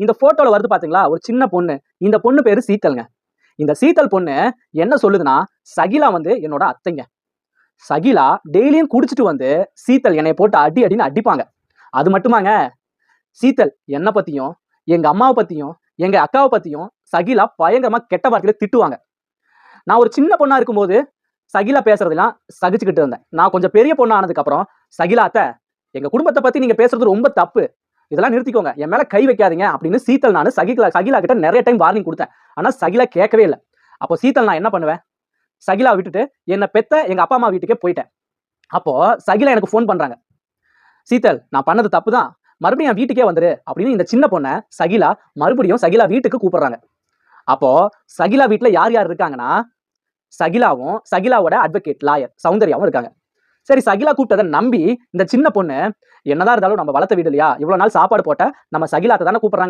இந்த போட்டோல வருது பாத்தீங்களா ஒரு சின்ன பொண்ணு. இந்த பொண்ணு பேரு சீத்தல்ங்க. இந்த சீத்தல் பொண்ணு என்ன சொல்லுதுன்னா, சகிலா வந்து என்னோட அத்தைங்க. சகிலா டெய்லியும் குடிச்சிட்டு வந்து சீத்தல் என்னைய போட்டு அடி அடின்னு அடிப்பாங்க. அது மட்டுமாங்க, சீத்தல் என்ன பத்தியும், எங்க அம்மாவை பத்தியும், எங்க அக்காவை பத்தியும் சகிலா பயங்கரமா கெட்ட வார்த்தையில திட்டுவாங்க. நான் ஒரு சின்ன பொண்ணா இருக்கும்போது சகிலா பேசுறதெல்லாம் சகிச்சுக்கிட்டு இருந்தேன். நான் கொஞ்சம் பெரிய பொண்ணா ஆனதுக்கு அப்புறம், சகிலா அத்தை, எங்க குடும்பத்தை பத்தி நீங்க பேசுறது ரொம்ப தப்பு. இதெல்லாம் நிறுத்திக்கோங்க. என் மேல கை வைக்காதீங்க அப்படின்னு சீத்தல் நானு சகிலா கிட்ட நிறைய டைம் வார்னிங் கொடுத்தேன். ஆனா சகிலா கேட்கவே இல்லை. அப்போ சீத்தல் நான் என்ன பண்ணுவேன், சகிலா விட்டுட்டு என்ன பெத்த எங்க அப்பா அம்மா வீட்டுக்கே போயிட்டேன். அப்போ சகிலா எனக்கு ஃபோன் பண்றாங்க. சீத்தல், நான் பண்ணது தப்பு தான், மறுபடியும் என் வீட்டுக்கே வந்துரு அப்படின்னு இந்த சின்ன பொண்ணை சகிலா மறுபடியும் சகிலா வீட்டுக்கு கூப்பிடுறாங்க. அப்போ சகிலா வீட்டுல யார் யார் இருக்காங்கன்னா, சகிலாவும் சகிலாவோட அட்வொகேட் லாயர் சௌந்தர்யாவும் இருக்காங்க. சரி, சகிலா கூப்பிட்டதை நம்பி இந்த சின்ன பொண்ணு, என்னதான் இருந்தாலும் நம்ம வளர்த்த வீடு இல்லையா, இவ்வளவு நாள் சாப்பாடு போட்ட நம்ம சகிலாத்தை தானே கூப்பிடுறாங்க.